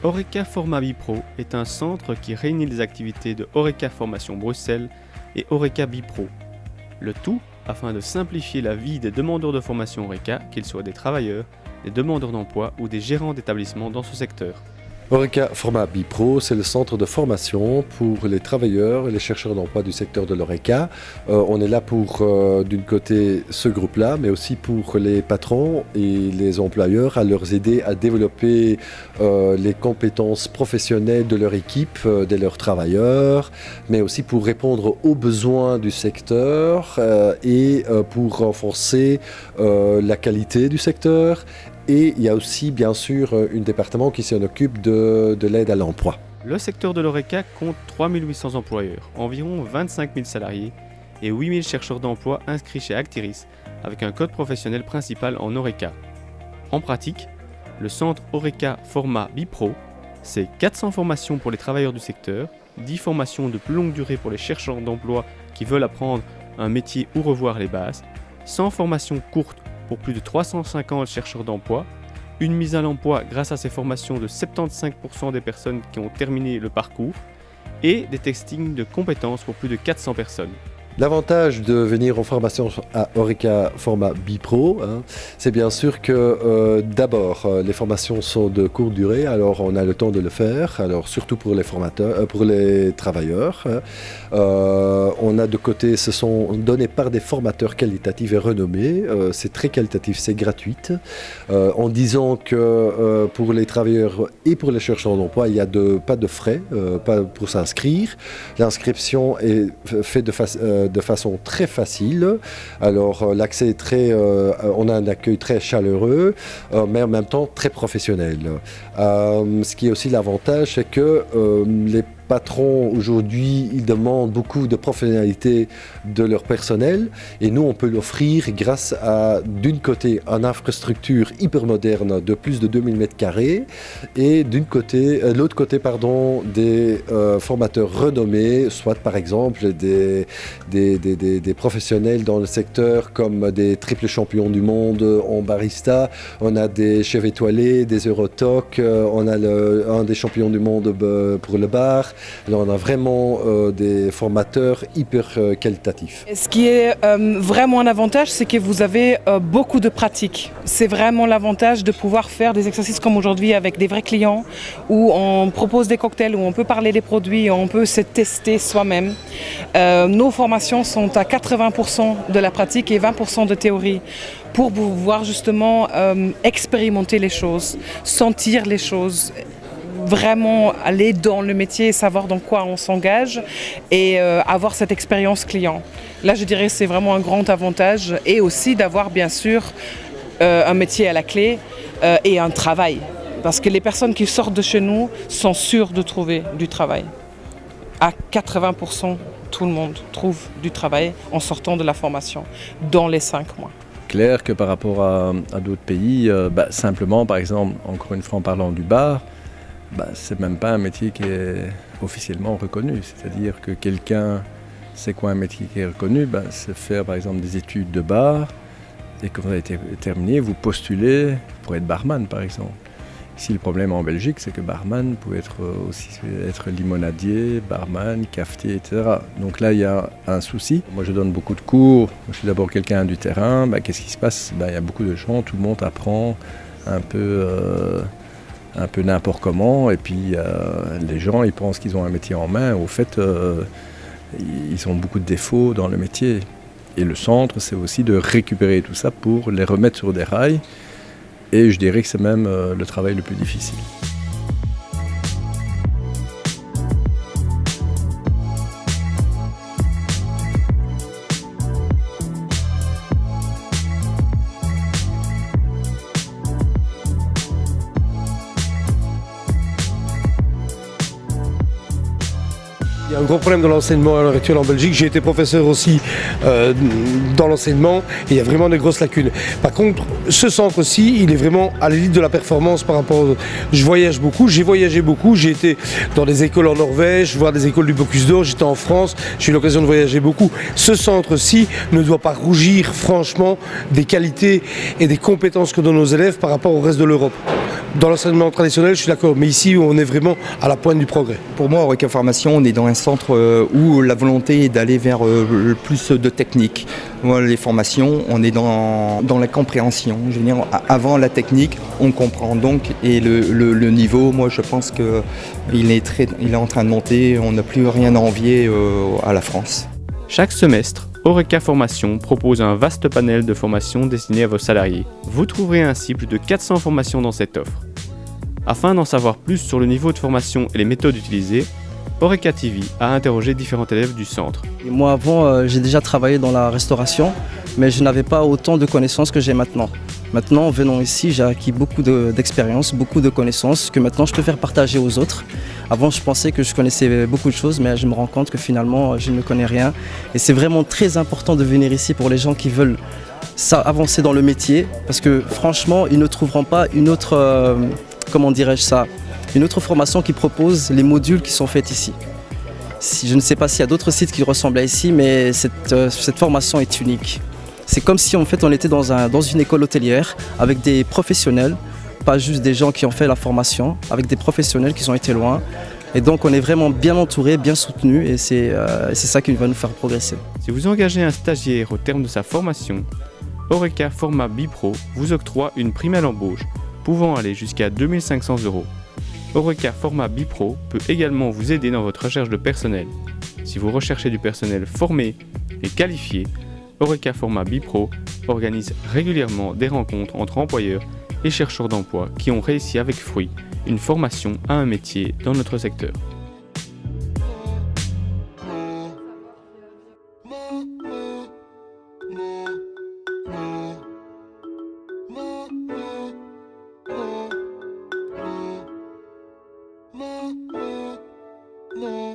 Horeca Format Bipro est un centre qui réunit les activités de Horeca Formation Bruxelles et Horeca Bipro. Le tout afin de simplifier la vie des demandeurs de formation Horeca, qu'ils soient des travailleurs, des demandeurs d'emploi ou des gérants d'établissements dans ce secteur. Horeca Format Bipro, c'est le centre de formation pour les travailleurs et les chercheurs d'emploi du secteur de l'Horeca. On est là pour, d'une côté, ce groupe-là, mais aussi pour les patrons et les employeurs à leur aider à développer les compétences professionnelles de leur équipe, de leurs travailleurs, mais aussi pour répondre aux besoins du secteur et pour renforcer la qualité du secteur. Et il y a aussi, bien sûr, un département qui s'en occupe de l'aide à l'emploi. Le secteur de l'Horeca compte 3800 employeurs, environ 25 000 salariés et 8 000 chercheurs d'emploi inscrits chez Actiris avec un code professionnel principal en Horeca. En pratique, le centre Horeca Format Bipro, c'est 400 formations pour les travailleurs du secteur, 10 formations de plus longue durée pour les chercheurs d'emploi qui veulent apprendre un métier ou revoir les bases, 100 formations courtes pour plus de 350 chercheurs d'emploi, une mise à l'emploi grâce à ces formations de 75% des personnes qui ont terminé le parcours et des testings de compétences pour plus de 400 personnes. L'avantage de venir en formation à Horeca Format Bipro, c'est bien sûr que d'abord les formations sont de courte durée, alors on a le temps de le faire, alors surtout pour les formateurs, pour les travailleurs. On a de côté, ce sont donnés par des formateurs qualitatifs et renommés, c'est très qualitatif, c'est gratuit. En disant que pour les travailleurs et pour les chercheurs d'emploi, il n'y a pas de frais pas pour s'inscrire. L'inscription est faite de façon très facile. Alors l'accès est on a un accueil très chaleureux, mais en même temps très professionnel. Ce qui est aussi l'avantage, c'est que les patrons aujourd'hui, ils demandent beaucoup de professionnalité de leur personnel et nous on peut l'offrir grâce à d'une côté une infrastructure hyper moderne de plus de 2000 m² et de l'autre côté des formateurs renommés, soit par exemple des professionnels dans le secteur comme des triples champions du monde en barista, on a des chefs étoilés, des Eurotoc, on a un des champions du monde pour le bar. On a vraiment des formateurs hyper qualitatifs. Ce qui est vraiment un avantage, c'est que vous avez beaucoup de pratiques. C'est vraiment l'avantage de pouvoir faire des exercices comme aujourd'hui avec des vrais clients, où on propose des cocktails, où on peut parler des produits, on peut se tester soi-même. Nos formations sont à 80% de la pratique et 20% de théorie, pour pouvoir justement expérimenter les choses, sentir les choses, vraiment aller dans le métier et savoir dans quoi on s'engage et avoir cette expérience client. Là, je dirais que c'est vraiment un grand avantage et aussi d'avoir bien sûr un métier à la clé et un travail. Parce que les personnes qui sortent de chez nous sont sûres de trouver du travail. À 80%, tout le monde trouve du travail en sortant de la formation dans les 5 mois. Clair que par rapport à d'autres pays, simplement par exemple, encore une fois en parlant du bar, c'est même pas un métier qui est officiellement reconnu. C'est-à-dire que quelqu'un sait quoi un métier qui est reconnu, c'est faire par exemple des études de bar et quand vous avez terminé, vous postulez pour être barman par exemple. Ici le problème en Belgique, c'est que barman peut aussi être limonadier, barman, cafetier, etc. Donc là il y a un souci. Moi je donne beaucoup de cours, je suis d'abord quelqu'un du terrain, qu'est-ce qui se passe? Il y a beaucoup de gens, tout le monde apprend un peu n'importe comment, et puis les gens ils pensent qu'ils ont un métier en main, au fait ils ont beaucoup de défauts dans le métier. Et le centre c'est aussi de récupérer tout ça pour les remettre sur des rails, et je dirais que c'est même le travail le plus difficile. Il y a un gros problème dans l'enseignement à l'heure actuelle en Belgique. J'ai été professeur aussi dans l'enseignement et il y a vraiment des grosses lacunes. Par contre, ce centre-ci, il est vraiment à l'élite de la performance par rapport... Je voyage beaucoup, j'ai voyagé beaucoup, j'ai été dans des écoles en Norvège, voir des écoles du Bocuse d'Or, j'étais en France, j'ai eu l'occasion de voyager beaucoup. Ce centre-ci ne doit pas rougir franchement des qualités et des compétences que donnent nos élèves par rapport au reste de l'Europe. Dans l'enseignement traditionnel, je suis d'accord, mais ici, on est vraiment à la pointe du progrès. Pour moi, Eureka Formation, on est dans un centre où la volonté est d'aller vers plus de technique. Moi, les formations, on est dans la compréhension. Je veux dire, avant la technique, on comprend donc, et le niveau, moi, je pense qu'il est en train de monter. On n'a plus rien à envier à la France. Chaque semestre, Eureka Formation propose un vaste panel de formations destinées à vos salariés. Vous trouverez ainsi plus de 400 formations dans cette offre. Afin d'en savoir plus sur le niveau de formation et les méthodes utilisées, Eureka TV a interrogé différents élèves du centre. Et moi avant, j'ai déjà travaillé dans la restauration, mais je n'avais pas autant de connaissances que j'ai maintenant. Maintenant, en venant ici, j'ai acquis beaucoup d'expérience, beaucoup de connaissances que maintenant je peux faire partager aux autres. Avant, je pensais que je connaissais beaucoup de choses, mais je me rends compte que finalement, je ne connais rien. Et c'est vraiment très important de venir ici pour les gens qui veulent avancer dans le métier, parce que franchement, ils ne trouveront pas une autre, une autre formation qui propose les modules qui sont faits ici. Je ne sais pas s'il y a d'autres sites qui ressemblent à ici, mais cette formation est unique. C'est comme si en fait on était dans une école hôtelière avec des professionnels, pas juste des gens qui ont fait la formation, avec des professionnels qui ont été loin. Et donc on est vraiment bien entouré, bien soutenu, et c'est ça qui va nous faire progresser. Si vous engagez un stagiaire au terme de sa formation, Eureka Format Bipro vous octroie une prime à l'embauche pouvant aller jusqu'à 2 500 €. Eureka Format Bipro peut également vous aider dans votre recherche de personnel. Si vous recherchez du personnel formé et qualifié, Eureka Format Bipro organise régulièrement des rencontres entre employeurs et chercheurs d'emploi qui ont réussi avec fruit une formation à un métier dans notre secteur. No.